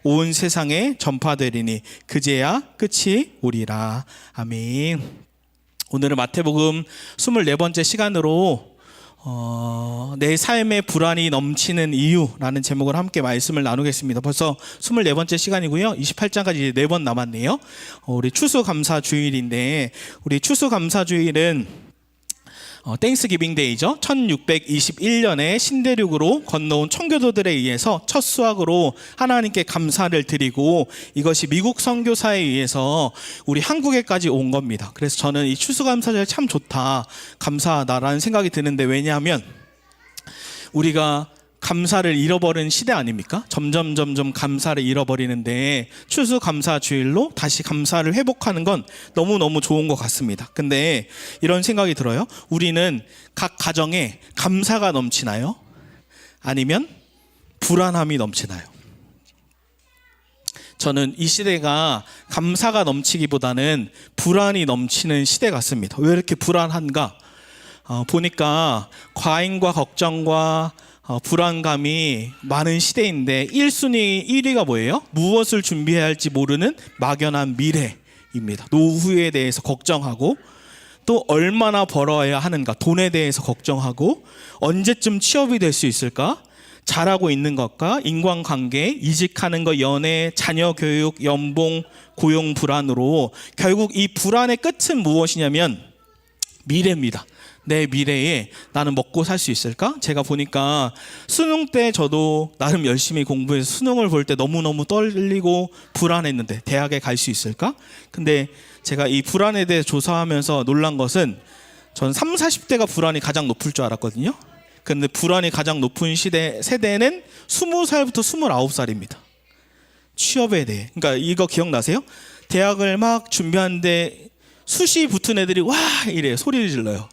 온 세상에 전파되리니 그제야 끝이 오리라. 아멘. 오늘은 마태복음 24번째 시간으로 내 삶에 불안이 넘치는 이유라는 제목을 함께 말씀을 나누겠습니다. 벌써 24번째 시간이고요. 28장까지 이제 4번 남았네요. 우리 추수감사주일인데, 우리 추수감사주일은 땡스기빙 데이죠. 1621년에 신대륙으로 건너온 청교도들에 의해서 첫 수확으로 하나님께 감사를 드리고, 이것이 미국 선교사에 의해서 우리 한국에까지 온 겁니다. 그래서 저는 이 추수감사절 참 좋다, 감사하다라는 생각이 드는데, 왜냐하면 우리가 감사를 잃어버린 시대 아닙니까? 점점 감사를 잃어버리는데, 추수감사주일로 다시 감사를 회복하는 건 너무너무 좋은 것 같습니다. 근데 이런 생각이 들어요. 우리는 각 가정에 감사가 넘치나요? 아니면 불안함이 넘치나요? 저는 이 시대가 감사가 넘치기보다는 불안이 넘치는 시대 같습니다. 왜 이렇게 불안한가? 보니까 과잉과 걱정과 불안감이 많은 시대인데, 1위가 뭐예요? 무엇을 준비해야 할지 모르는 막연한 미래입니다. 노후에 대해서 걱정하고, 또 얼마나 벌어야 하는가, 돈에 대해서 걱정하고, 언제쯤 취업이 될 수 있을까, 잘하고 있는 것과 인간관계, 이직하는 것, 연애, 자녀 교육, 연봉, 고용 불안으로 결국 이 불안의 끝은 무엇이냐면 미래입니다. 내 미래에 나는 먹고 살 수 있을까? 제가 보니까 수능 때 저도 나름 열심히 공부해서 수능을 볼 때 너무너무 떨리고 불안했는데 대학에 갈 수 있을까? 근데 제가 이 불안에 대해 조사하면서 놀란 것은, 전 30, 40대가 불안이 가장 높을 줄 알았거든요. 근데 불안이 가장 높은 세대는 20살부터 29살입니다. 취업에 대해. 그러니까 이거 기억나세요? 대학을 막 준비하는데 수시 붙은 애들이 와 이래 소리를 질러요.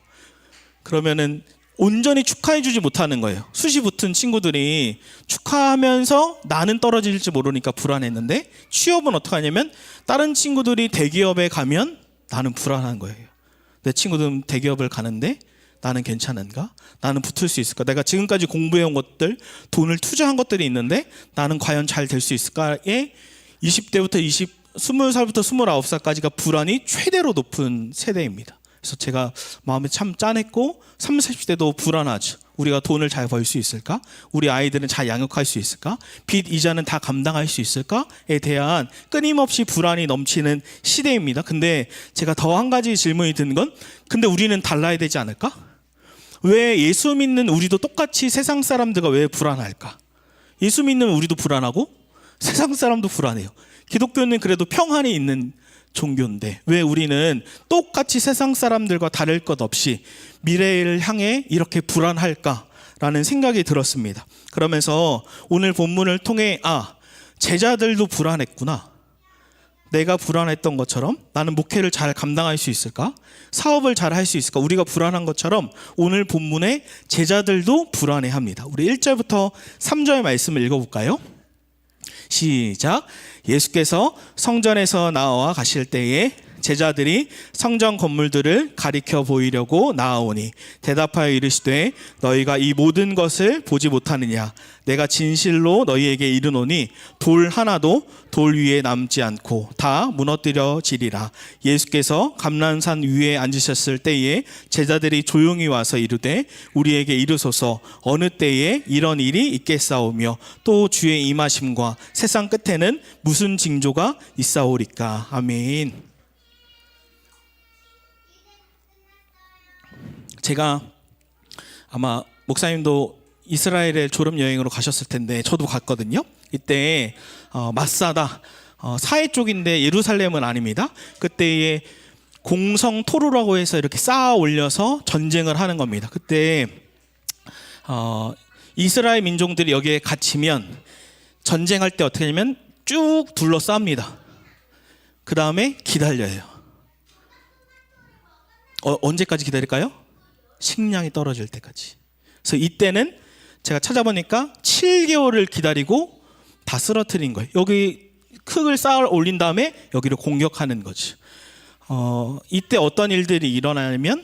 그러면은 온전히 축하해주지 못하는 거예요. 수시 붙은 친구들이 축하하면서 나는 떨어질지 모르니까 불안했는데, 취업은 어떻게 하냐면 다른 친구들이 대기업에 가면 나는 불안한 거예요. 내 친구들은 대기업을 가는데 나는 괜찮은가? 나는 붙을 수 있을까? 내가 지금까지 공부해온 것들, 돈을 투자한 것들이 있는데 나는 과연 잘 될 수 있을까에 20대부터 20살부터 29살까지가 불안이 최대로 높은 세대입니다. 그래서 제가 마음에 참 짠했고, 30, 40대도 불안하죠. 우리가 돈을 잘 벌 수 있을까? 우리 아이들은 잘 양육할 수 있을까? 빚 이자는 다 감당할 수 있을까?에 대한 끊임없이 불안이 넘치는 시대입니다. 근데 제가 더 한 가지 질문이 드는 건, 근데 우리는 달라야 되지 않을까? 왜 예수 믿는 우리도 똑같이 세상 사람들과 왜 불안할까? 예수 믿는 우리도 불안하고 세상 사람도 불안해요. 기독교는 그래도 평안이 있는 종교인데 왜 우리는 똑같이 세상 사람들과 다를 것 없이 미래를 향해 이렇게 불안할까라는 생각이 들었습니다. 그러면서 오늘 본문을 통해 제자들도 불안했구나. 내가 불안했던 것처럼 나는 목회를 잘 감당할 수 있을까? 사업을 잘 할 수 있을까? 우리가 불안한 것처럼 오늘 본문에 제자들도 불안해합니다. 우리 1절부터 3절 말씀을 읽어볼까요? 시작. 예수께서 성전에서 나와 가실 때에 제자들이 성전 건물들을 가리켜 보이려고 나아오니 대답하여 이르시되 너희가 이 모든 것을 보지 못하느냐? 내가 진실로 너희에게 이르노니 돌 하나도 돌 위에 남지 않고 다 무너뜨려지리라. 예수께서 감람산 위에 앉으셨을 때에 제자들이 조용히 와서 이르되 우리에게 이르소서 어느 때에 이런 일이 있겠사오며 또 주의 임하심과 세상 끝에는 무슨 징조가 있사오리까? 아멘. 제가 아마 목사님도 이스라엘에 졸업여행으로 가셨을 텐데 저도 갔거든요. 이때 마사다 사해 쪽인데 예루살렘은 아닙니다. 그때에 공성 토로라고 해서 이렇게 쌓아 올려서 전쟁을 하는 겁니다. 그때 이스라엘 민족들이 여기에 갇히면 전쟁할 때 어떻게 하냐면 쭉 둘러쌉니다. 그 다음에 기다려요. 언제까지 기다릴까요? 식량이 떨어질 때까지. 그래서 이때는 제가 찾아보니까 7개월을 기다리고 다 쓰러뜨린 거예요. 여기 흙을 쌓아 올린 다음에 여기를 공격하는 거죠. 이때 어떤 일들이 일어나냐면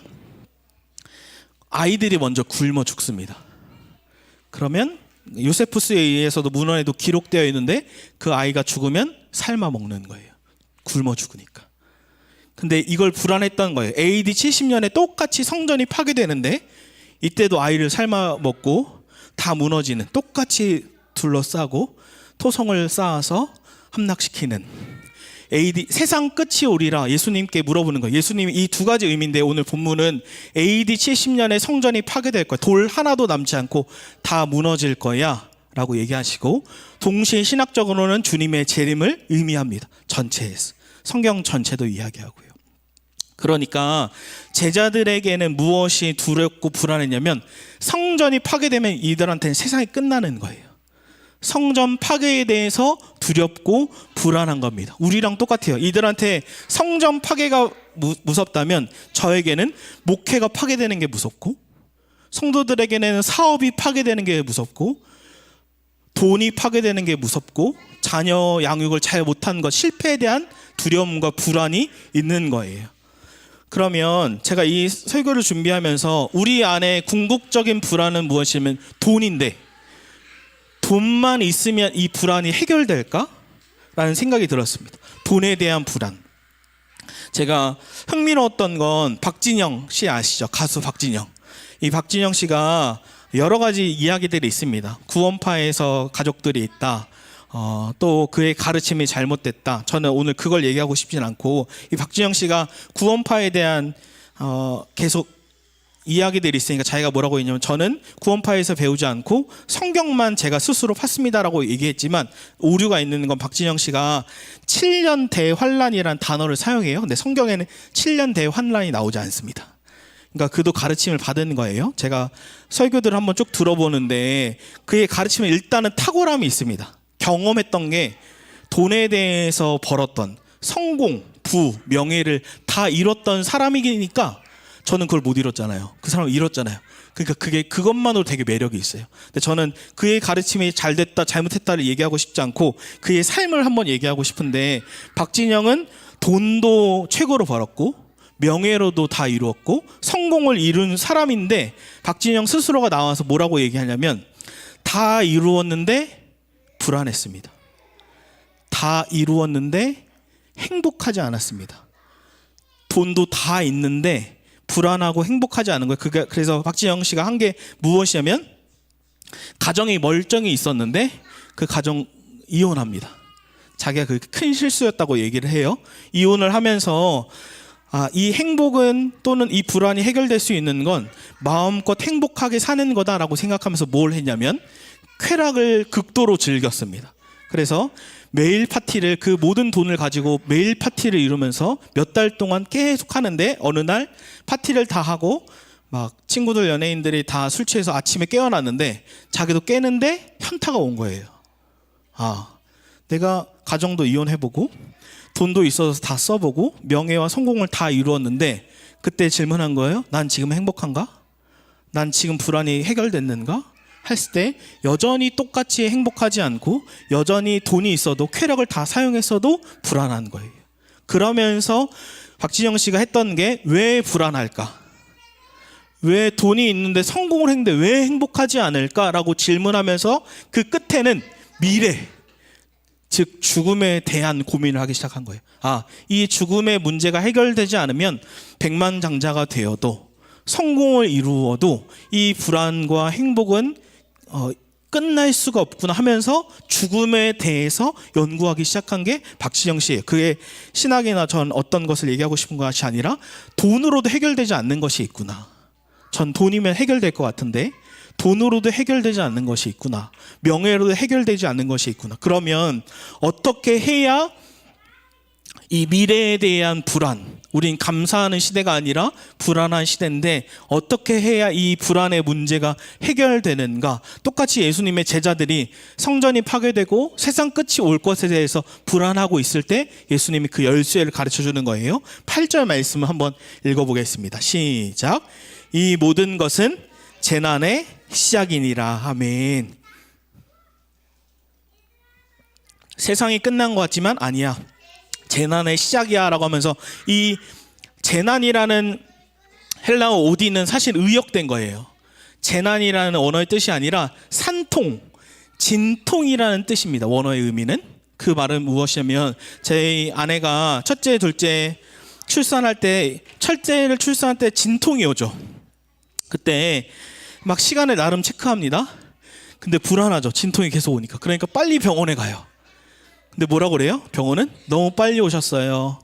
아이들이 먼저 굶어 죽습니다. 그러면 요세푸스에 의해서도 문헌에도 기록되어 있는데 그 아이가 죽으면 삶아 먹는 거예요. 굶어 죽으니까. 근데 이걸 불안했던 거예요. AD 70년에 똑같이 성전이 파괴되는데 이때도 아이를 삶아 먹고 다 무너지는, 똑같이 둘러싸고 토성을 쌓아서 함락시키는 AD 세상 끝이 오리라 예수님께 물어보는 거예요. 예수님이 이 두 가지 의미인데 오늘 본문은 AD 70년에 성전이 파괴될 거야. 돌 하나도 남지 않고 다 무너질 거야 라고 얘기하시고, 동시에 신학적으로는 주님의 재림을 의미합니다. 전체에서. 성경 전체도 이야기하고요. 그러니까 제자들에게는 무엇이 두렵고 불안했냐면 성전이 파괴되면 이들한테는 세상이 끝나는 거예요. 성전 파괴에 대해서 두렵고 불안한 겁니다. 우리랑 똑같아요. 이들한테 성전 파괴가 무섭다면 저에게는 목회가 파괴되는 게 무섭고, 성도들에게는 사업이 파괴되는 게 무섭고, 돈이 파괴되는 게 무섭고, 자녀 양육을 잘 못한 것, 실패에 대한 두려움과 불안이 있는 거예요. 그러면 제가 이 설교를 준비하면서 우리 안에 궁극적인 불안은 무엇이면 돈인데, 돈만 있으면 이 불안이 해결될까? 라는 생각이 들었습니다. 돈에 대한 불안. 제가 흥미로웠던 건 박진영 씨 아시죠? 가수 박진영. 이 박진영 씨가 여러 가지 이야기들이 있습니다. 구원파에서 가족들이 있다. 또 그의 가르침이 잘못됐다. 저는 오늘 그걸 얘기하고 싶진 않고, 이 박진영 씨가 구원파에 대한 계속 이야기들이 있으니까 자기가 뭐라고 했냐면, 저는 구원파에서 배우지 않고 성경만 제가 스스로 팠습니다라고 얘기했지만, 오류가 있는 건 박진영 씨가 7년 대환란이라는 단어를 사용해요. 근데 성경에는 7년 대환란이 나오지 않습니다. 그러니까 그도 가르침을 받은 거예요. 제가 설교들을 한번 쭉 들어보는데 그의 가르침에 일단은 탁월함이 있습니다. 경험했던 게 돈에 대해서 벌었던 성공, 부, 명예를 다 잃었던 사람이니까 저는 그걸 못 잃었잖아요. 그 사람을 잃었잖아요. 그러니까 그것만으로 되게 매력이 있어요. 근데 저는 그의 가르침이 잘 됐다, 잘못했다를 얘기하고 싶지 않고 그의 삶을 한번 얘기하고 싶은데, 박진영은 돈도 최고로 벌었고 명예로도 다 이루었고 성공을 이룬 사람인데, 박진영 스스로가 나와서 뭐라고 얘기하냐면 다 이루었는데 불안했습니다. 다 이루었는데 행복하지 않았습니다. 돈도 다 있는데 불안하고 행복하지 않은 거예요. 그래서 박진영 씨가 한 게 무엇이냐면, 가정이 멀쩡히 있었는데 그 가정 이혼합니다. 자기가 그 큰 실수였다고 얘기를 해요. 이혼을 하면서 이 행복은, 또는 이 불안이 해결될 수 있는 건 마음껏 행복하게 사는 거다라고 생각하면서 뭘 했냐면 쾌락을 극도로 즐겼습니다. 그래서 매일 파티를, 그 모든 돈을 가지고 매일 파티를 이루면서 몇 달 동안 계속 하는데, 어느 날 파티를 다 하고 막 친구들, 연예인들이 다 술 취해서 아침에 깨어났는데 자기도 깨는데 현타가 온 거예요. 내가 가정도 이혼해보고 돈도 있어서 다 써보고 명예와 성공을 다 이루었는데, 그때 질문한 거예요. 난 지금 행복한가? 난 지금 불안이 해결됐는가? 했을 때 여전히 똑같이 행복하지 않고, 여전히 돈이 있어도 쾌락을 다 사용했어도 불안한 거예요. 그러면서 박진영 씨가 했던 게, 왜 불안할까? 왜 돈이 있는데 성공을 했는데 왜 행복하지 않을까라고 질문하면서 그 끝에는 미래, 즉 죽음에 대한 고민을 하기 시작한 거예요. 이 죽음의 문제가 해결되지 않으면 백만장자가 되어도, 성공을 이루어도 이 불안과 행복은 끝날 수가 없구나 하면서 죽음에 대해서 연구하기 시작한 게 박진영 씨예요. 그게 신학이나 전 어떤 것을 얘기하고 싶은 것이 아니라, 돈으로도 해결되지 않는 것이 있구나. 전 돈이면 해결될 것 같은데 돈으로도 해결되지 않는 것이 있구나. 명예로도 해결되지 않는 것이 있구나. 그러면 어떻게 해야 이 미래에 대한 불안, 우린 감사하는 시대가 아니라 불안한 시대인데 어떻게 해야 이 불안의 문제가 해결되는가? 똑같이 예수님의 제자들이 성전이 파괴되고 세상 끝이 올 것에 대해서 불안하고 있을 때 예수님이 그 열쇠를 가르쳐 주는 거예요. 8절 말씀을 한번 읽어보겠습니다. 시작. 이 모든 것은 재난의 시작이니라. 아멘. 세상이 끝난 것 같지만 아니야, 재난의 시작이야 라고 하면서, 이 재난이라는 헬라어 오디는 사실 의역된 거예요. 재난이라는 언어의 뜻이 아니라 산통, 진통이라는 뜻입니다. 원어의 의미는. 그 말은 무엇이냐면 제 아내가 첫째, 둘째 출산할 때, 첫째를 출산할 때 진통이 오죠. 그때 막 시간을 나름 체크합니다. 근데 불안하죠. 진통이 계속 오니까. 그러니까 빨리 병원에 가요. 근데 뭐라고 그래요? 병원은 너무 빨리 오셨어요.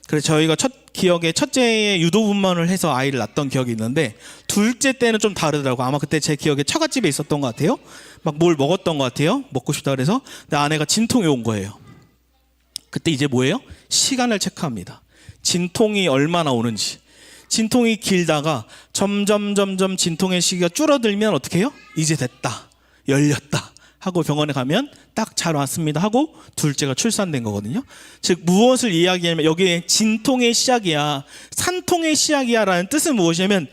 그래서 저희가 기억에 첫째에 유도분만을 해서 아이를 낳았던 기억이 있는데, 둘째 때는 좀 다르더라고. 아마 그때 제 기억에 처갓집에 있었던 것 같아요. 막 뭘 먹었던 것 같아요. 먹고 싶다 그래서. 근데 아내가 진통이 온 거예요. 그때 이제 뭐예요? 시간을 체크합니다. 진통이 얼마나 오는지. 진통이 길다가 점점 진통의 시기가 줄어들면 어떻게 해요? 이제 됐다, 열렸다 하고 병원에 가면 딱 잘 왔습니다 하고 둘째가 출산된 거거든요. 즉 무엇을 이야기하냐면 여기에 진통의 시작이야, 산통의 시작이야 라는 뜻은 무엇이냐면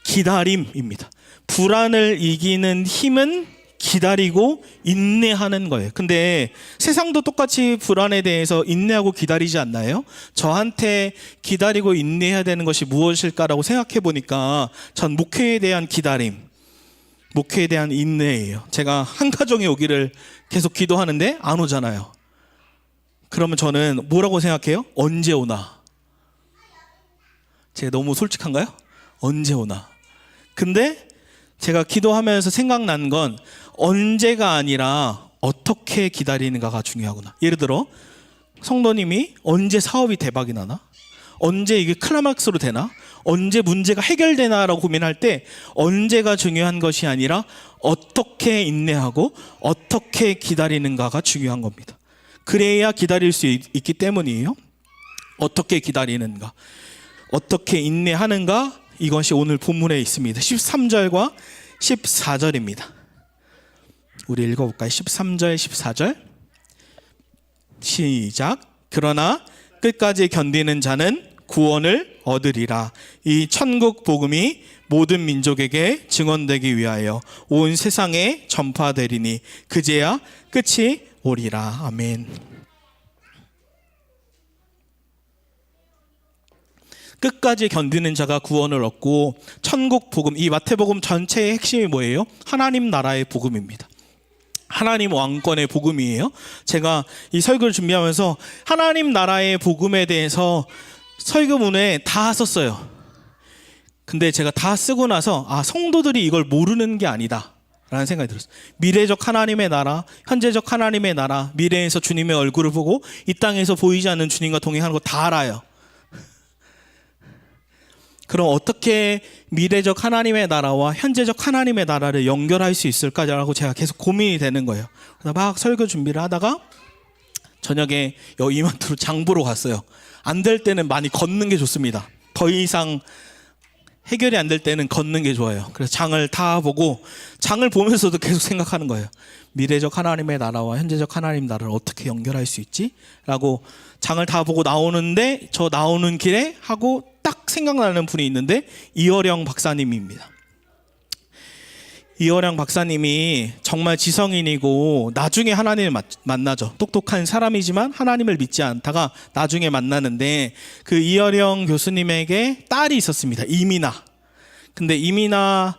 기다림입니다. 불안을 이기는 힘은 기다리고 인내하는 거예요. 근데 세상도 똑같이 불안에 대해서 인내하고 기다리지 않나요? 저한테 기다리고 인내해야 되는 것이 무엇일까라고 생각해 보니까 전 목회에 대한 기다림, 목회에 대한 인내예요. 제가 한 가정에 오기를 계속 기도하는데 안 오잖아요. 그러면 저는 뭐라고 생각해요? 언제 오나? 제가 너무 솔직한가요? 언제 오나? 근데 제가 기도하면서 생각난 건 언제가 아니라 어떻게 기다리는가가 중요하구나. 예를 들어 성도님이 언제 사업이 대박이 나나? 언제 이게 클라막스로 되나? 언제 문제가 해결되나라고 고민할 때 언제가 중요한 것이 아니라 어떻게 인내하고 어떻게 기다리는가가 중요한 겁니다. 그래야 기다릴 수 있기 때문이에요. 어떻게 기다리는가, 어떻게 인내하는가, 이것이 오늘 본문에 있습니다. 13절과 14절입니다. 우리 읽어볼까요? 13절 14절 시작. 그러나 끝까지 견디는 자는 구원을 얻으리라. 이 천국 복음이 모든 민족에게 증언되기 위하여 온 세상에 전파되리니 그제야 끝이 오리라. 아멘. 끝까지 견디는 자가 구원을 얻고, 천국 복음, 이 마태복음 전체의 핵심이 뭐예요? 하나님 나라의 복음입니다. 하나님 왕권의 복음이에요. 제가 이 설교를 준비하면서 하나님 나라의 복음에 대해서 설교문에 다 썼어요. 근데 제가 다 쓰고 나서 성도들이 이걸 모르는 게 아니다 라는 생각이 들었어요. 미래적 하나님의 나라, 현재적 하나님의 나라, 미래에서 주님의 얼굴을 보고 이 땅에서 보이지 않는 주님과 동행하는 거 다 알아요. 그럼 어떻게 미래적 하나님의 나라와 현재적 하나님의 나라를 연결할 수 있을까라고 제가 계속 고민이 되는 거예요. 그래서 막 설교 준비를 하다가 저녁에 이만두로 장 보러 갔어요. 안 될 때는 많이 걷는 게 좋습니다. 더 이상 해결이 안 될 때는 걷는 게 좋아요. 그래서 장을 다 보고, 장을 보면서도 계속 생각하는 거예요. 미래적 하나님의 나라와 현재적 하나님 나라를 어떻게 연결할 수 있지? 라고 장을 다 보고 나오는데, 저 나오는 길에 하고 딱 생각나는 분이 있는데 이어령 박사님입니다. 이어령 박사님이 정말 지성인이고 나중에 하나님을 만나죠. 똑똑한 사람이지만 하나님을 믿지 않다가 나중에 만나는데, 그 이어령 교수님에게 딸이 있었습니다. 이민아. 근데 이민아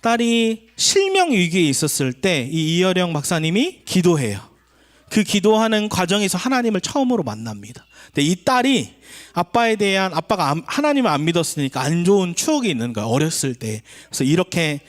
딸이 실명 위기에 있었을 때 이 이어령 박사님이 기도해요. 그 기도하는 과정에서 하나님을 처음으로 만납니다. 근데 이 딸이 아빠가 하나님을 안 믿었으니까 안 좋은 추억이 있는 거예요. 어렸을 때. 그래서 이렇게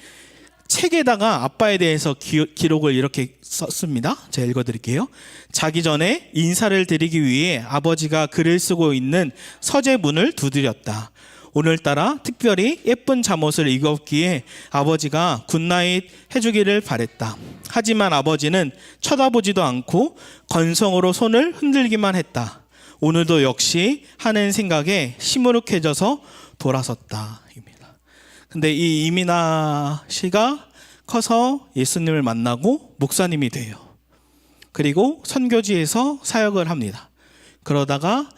책에다가 아빠에 대해서 기록을 이렇게 썼습니다. 제가 읽어드릴게요. 자기 전에 인사를 드리기 위해 아버지가 글을 쓰고 있는 서재문을 두드렸다. 오늘따라 특별히 예쁜 잠옷을 입었기에 아버지가 굿나잇 해주기를 바랬다. 하지만 아버지는 쳐다보지도 않고 건성으로 손을 흔들기만 했다. 오늘도 역시 하는 생각에 시무룩해져서 돌아섰다. 근데 이 이민아 씨가 커서 예수님을 만나고 목사님이 돼요. 그리고 선교지에서 사역을 합니다. 그러다가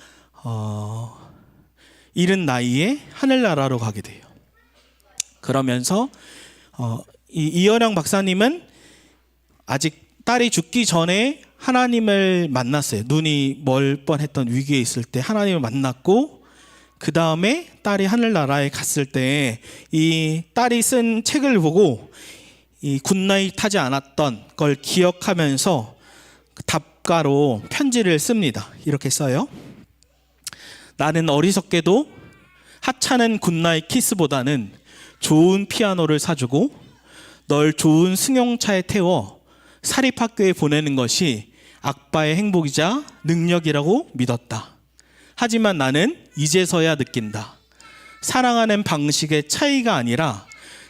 이른 나이에 하늘나라로 가게 돼요. 그러면서 이어령 박사님은 아직 딸이 죽기 전에 하나님을 만났어요. 눈이 멀 뻔했던 위기에 있을 때 하나님을 만났고, 그 다음에 딸이 하늘나라에 갔을 때 이 딸이 쓴 책을 보고 이 굿나잇 하지 않았던 걸 기억하면서 그 답가로 편지를 씁니다. 이렇게 써요. 나는 어리석게도 하찮은 굿나잇 키스보다는 좋은 피아노를 사주고 널 좋은 승용차에 태워 사립학교에 보내는 것이 아빠의 행복이자 능력이라고 믿었다. 하지만 나는 이제서야 느낀다. 사랑하는 방식의 차이가 아니라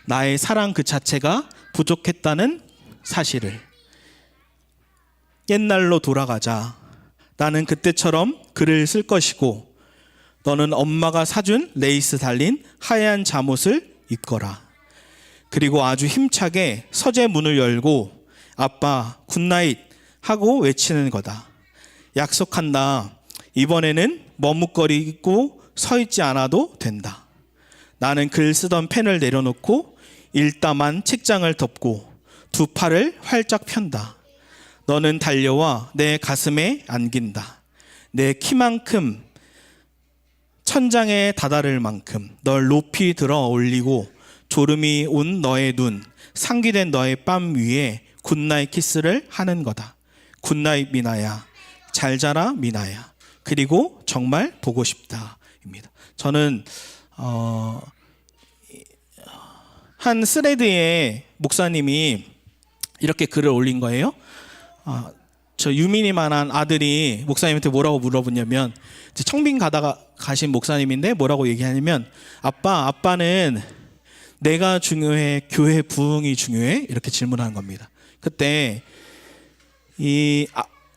나의 사랑 그 자체가 부족했다는 사실을. 옛날로 돌아가자. 나는 그때처럼 글을 쓸 것이고 너는 엄마가 사준 레이스 달린 하얀 잠옷을 입거라. 그리고 아주 힘차게 서재 문을 열고 아빠 굿나잇 하고 외치는 거다. 약속한다. 이번에는 머뭇거리고 서 있지 않아도 된다. 나는 글 쓰던 펜을 내려놓고 일담한 책장을 덮고 두 팔을 활짝 편다. 너는 달려와 내 가슴에 안긴다. 내 키만큼 천장에 다다를 만큼 널 높이 들어 올리고 졸음이 온 너의 눈, 상기된 너의 뺨 위에 굿나잇 키스를 하는 거다. 굿나잇 미나야, 잘 자라 미나야, 그리고 정말 보고 싶다 입니다. 저는 한 스레드에 목사님이 이렇게 글을 올린 거예요. 저 유민이만한 아들이 목사님한테 뭐라고 물어보냐면, 청빙 가다가 가신 목사님인데 뭐라고 얘기하냐면, 아빠는 내가 중요해, 교회 부흥이 중요해? 이렇게 질문하는 겁니다. 그때 이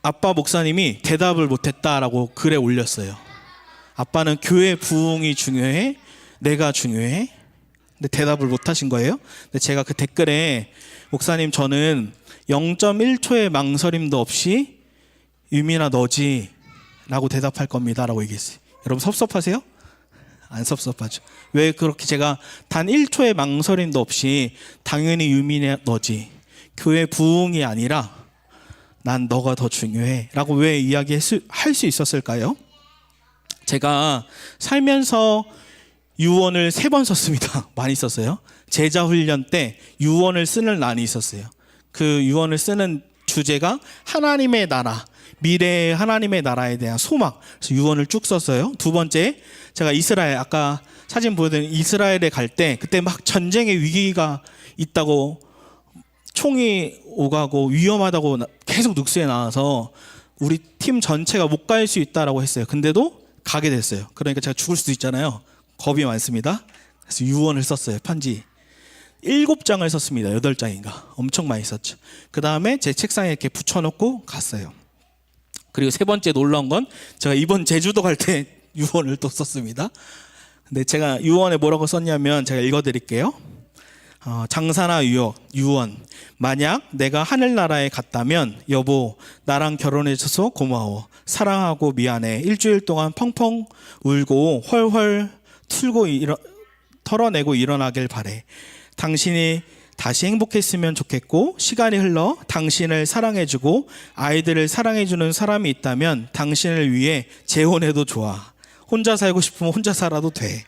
아빠 목사님이 대답을 못했다라고 글에 올렸어요. 아빠는 교회 부흥이 중요해? 내가 중요해? 근데 대답을 못하신 거예요. 근데 제가 그 댓글에 목사님 저는 0.1초의 망설임도 없이 유민아 너지 라고 대답할 겁니다 라고 얘기했어요. 여러분 섭섭하세요? 안 섭섭하죠. 왜 그렇게 제가 단 1초의 망설임도 없이 당연히 유민아 너지, 교회 부흥이 아니라 난 너가 더 중요해 라고 왜 이야기할 수 있었을까요? 제가 살면서 유언을 3번 썼습니다. 많이 썼어요. 제자 훈련 때 유언을 쓰는 난이 있었어요. 그 유언을 쓰는 주제가 하나님의 나라, 미래의 하나님의 나라에 대한 소망. 그래서 유언을 쭉 썼어요. 두 번째, 제가 이스라엘, 아까 사진 보여드린 이스라엘에 갈 때 그때 막 전쟁의 위기가 있다고, 총이 오가고 위험하다고 계속 뉴스에 나와서 우리 팀 전체가 못 갈 수 있다라고 했어요. 근데도 가게 됐어요. 그러니까 제가 죽을 수도 있잖아요. 겁이 많습니다. 그래서 유언을 썼어요. 편지 7장을 썼습니다. 8장인가 엄청 많이 썼죠. 그 다음에 제 책상에 이렇게 붙여놓고 갔어요. 그리고 세 번째 놀라운 건 제가 이번 제주도 갈 때 유언을 또 썼습니다. 근데 제가 유언에 뭐라고 썼냐면 제가 읽어드릴게요. 장사나 유언. 만약 내가 하늘나라에 갔다면 여보 나랑 결혼해줘서 고마워. 사랑하고 미안해. 일주일 동안 펑펑 울고 헐헐 털어내고 일어나길 바래. 당신이 다시 행복했으면 좋겠고, 시간이 흘러 당신을 사랑해주고 아이들을 사랑해주는 사람이 있다면 당신을 위해 재혼해도 좋아. 혼자 살고 싶으면 혼자 살아도 돼.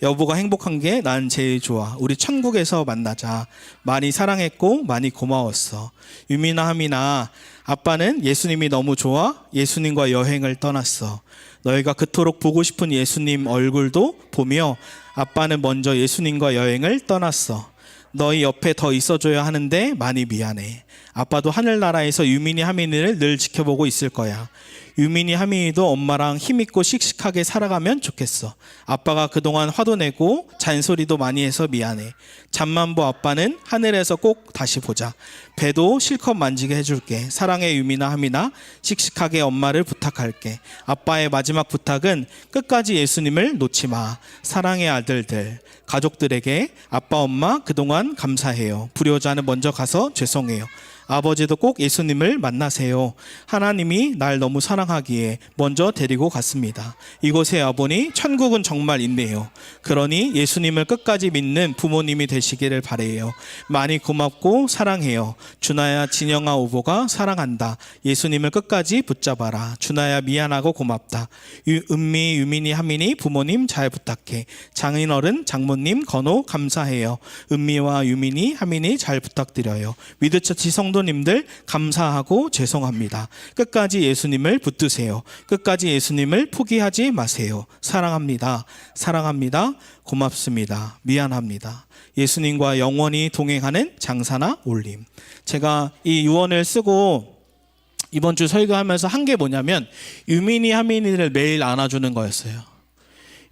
여보가 행복한 게 난 제일 좋아. 우리 천국에서 만나자. 많이 사랑했고 많이 고마웠어. 유미나 하미나, 아빠는 예수님이 너무 좋아 예수님과 여행을 떠났어. 너희가 그토록 보고 싶은 예수님 얼굴도 보며 아빠는 먼저 예수님과 여행을 떠났어. 너희 옆에 더 있어줘야 하는데 많이 미안해. 아빠도 하늘나라에서 유민이 하민이를 늘 지켜보고 있을 거야. 유민이 하민이도 엄마랑 힘있고 씩씩하게 살아가면 좋겠어. 아빠가 그동안 화도 내고 잔소리도 많이 해서 미안해. 잠만보 아빠는 하늘에서 꼭 다시 보자. 배도 실컷 만지게 해줄게. 사랑해 유민아 하민아. 씩씩하게 엄마를 부탁할게. 아빠의 마지막 부탁은 끝까지 예수님을 놓지 마. 사랑의 아들들, 가족들에게 아빠 엄마 그동안 감사해요. 불효자는 먼저 가서 죄송해요. 아버지도 꼭 예수님을 만나세요. 하나님이 날 너무 사랑하기에 먼저 데리고 갔습니다. 이곳에 와보니 천국은 정말 있네요. 그러니 예수님을 끝까지 믿는 부모님이 되시기를 바래요. 많이 고맙고 사랑해요. 준하야, 진영아, 오보가 사랑한다. 예수님을 끝까지 붙잡아라. 준하야, 미안하고 고맙다. 은미, 유민이, 하민이 부모님 잘 부탁해. 장인어른, 장모님, 건호 감사해요. 은미와 유민이, 하민이 잘 부탁드려요. 위드처치 성도님들 감사하고 죄송합니다. 끝까지 예수님을 붙드세요. 끝까지 예수님을 포기하지 마세요. 사랑합니다. 사랑합니다. 고맙습니다. 미안합니다. 예수님과 영원히 동행하는 장사나 올림. 제가 이 유언을 쓰고 이번 주 설교하면서 한 게 뭐냐면 유민이 하민이를 매일 안아주는 거였어요.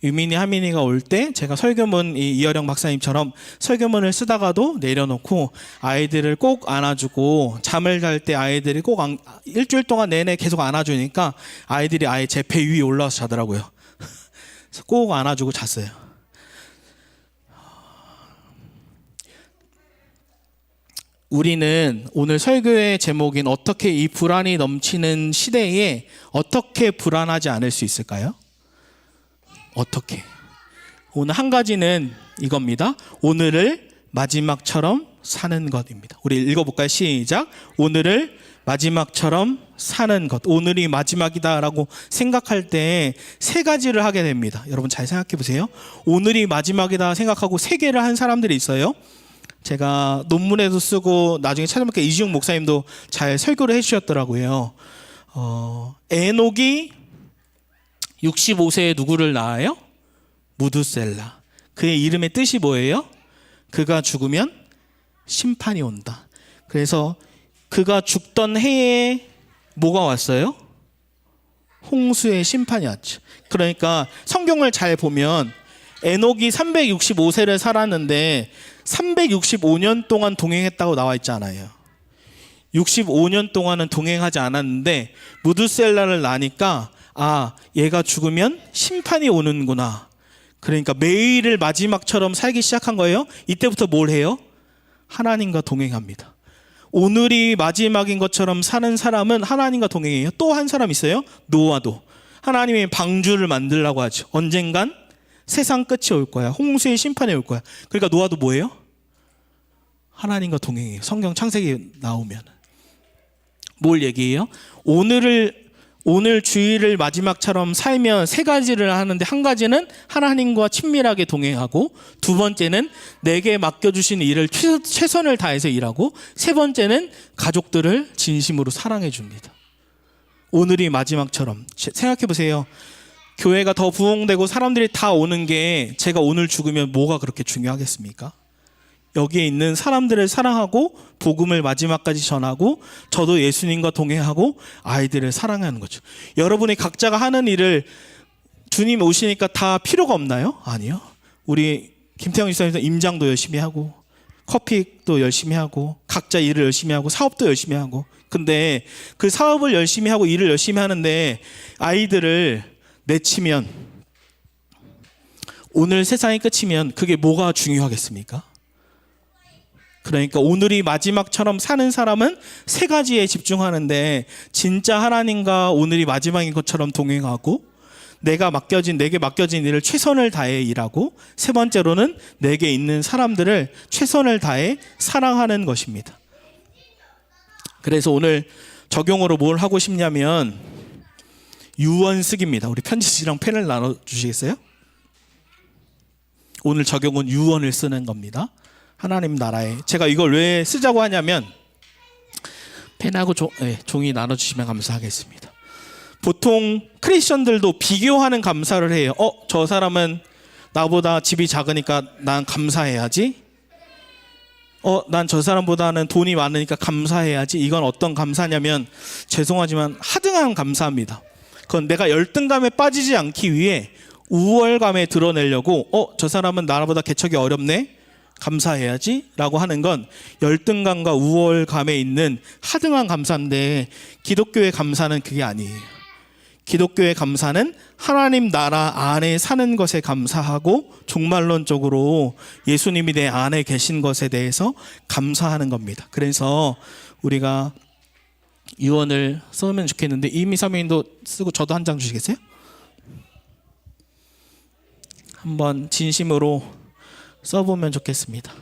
유민이 하민이가 올 때 제가 설교문, 이어령 박사님처럼 설교문을 쓰다가도 내려놓고 아이들을 꼭 안아주고, 잠을 잘 때 아이들이 꼭 일주일 동안 내내 계속 안아주니까 아이들이 아예 제 배 위에 올라와서 자더라고요. 그래서 꼭 안아주고 잤어요. 우리는 오늘 설교의 제목인 어떻게 이 불안이 넘치는 시대에 어떻게 불안하지 않을 수 있을까요? 어떻게? 오늘 한 가지는 이겁니다. 오늘을 마지막처럼 사는 것입니다. 우리 읽어볼까요? 시작. 오늘을 마지막처럼 사는 것. 오늘이 마지막이다라고 생각할 때 세 가지를 하게 됩니다. 여러분 잘 생각해 보세요. 오늘이 마지막이다 생각하고 세 개를 한 사람들이 있어요. 제가 논문에도 쓰고 나중에 찾아보니까 이지용 목사님도 잘 설교를 해주셨더라고요. 에녹이 65세에 누구를 낳아요? 무두셀라. 그의 이름의 뜻이 뭐예요? 그가 죽으면 심판이 온다. 그래서 그가 죽던 해에 뭐가 왔어요? 홍수의 심판이 왔죠. 그러니까 성경을 잘 보면 에녹이 365세를 살았는데 365년 동안 동행했다고 나와 있잖아요. 65년 동안은 동행하지 않았는데 무두셀라를 낳으니까 얘가 죽으면 심판이 오는구나. 그러니까 매일을 마지막처럼 살기 시작한 거예요. 이때부터 뭘 해요? 하나님과 동행합니다. 오늘이 마지막인 것처럼 사는 사람은 하나님과 동행해요. 또 한 사람 있어요. 노아도 하나님의 방주를 만들라고 하죠. 언젠간 세상 끝이 올 거야. 홍수의 심판이 올 거야. 그러니까 노아도 뭐예요? 하나님과 동행해요. 성경 창세기 나오면 뭘 얘기해요? 오늘 주일을 마지막처럼 살면 세 가지를 하는데, 한 가지는 하나님과 친밀하게 동행하고, 두 번째는 내게 맡겨주신 일을 최선을 다해서 일하고, 세 번째는 가족들을 진심으로 사랑해 줍니다. 오늘이 마지막처럼 생각해 보세요. 교회가 더 부흥되고 사람들이 다 오는 게 제가 오늘 죽으면 뭐가 그렇게 중요하겠습니까? 여기에 있는 사람들을 사랑하고 복음을 마지막까지 전하고 저도 예수님과 동행하고 아이들을 사랑하는 거죠. 여러분이 각자가 하는 일을 주님 오시니까 다 필요가 없나요? 아니요. 우리 김태형 집사님도 임장도 열심히 하고 커피도 열심히 하고 각자 일을 열심히 하고 사업도 열심히 하고, 근데 그 사업을 열심히 하고 일을 열심히 하는데 아이들을 내치면, 오늘 세상이 끝이면 그게 뭐가 중요하겠습니까? 그러니까 오늘이 마지막처럼 사는 사람은 세 가지에 집중하는데, 진짜 하나님과 오늘이 마지막인 것처럼 동행하고, 내게 맡겨진 일을 최선을 다해 일하고, 세 번째로는 내게 있는 사람들을 최선을 다해 사랑하는 것입니다. 그래서 오늘 적용으로 뭘 하고 싶냐면 유언 쓰기입니다. 우리 편지지랑 펜을 나눠주시겠어요? 오늘 적용은 유언을 쓰는 겁니다. 하나님 나라에. 제가 이걸 왜 쓰자고 하냐면, 펜하고 종이 나눠주시면 감사하겠습니다. 보통 크리스천들도 비교하는 감사를 해요. 저 사람은 나보다 집이 작으니까 난 감사해야지. 난 저 사람보다는 돈이 많으니까 감사해야지. 이건 어떤 감사냐면, 죄송하지만 하등한 감사입니다. 그건 내가 열등감에 빠지지 않기 위해 우월감에 드러내려고 저 사람은 나보다 개척이 어렵네, 감사해야지 라고 하는 건 열등감과 우월감에 있는 하등한 감사인데, 기독교의 감사는 그게 아니에요. 기독교의 감사는 하나님 나라 안에 사는 것에 감사하고, 종말론적으로 예수님이 내 안에 계신 것에 대해서 감사하는 겁니다. 그래서 우리가 유언을 써면 좋겠는데 이미 사모님도 쓰고 저도 한 장 주시겠어요? 한번 진심으로 써보면 좋겠습니다.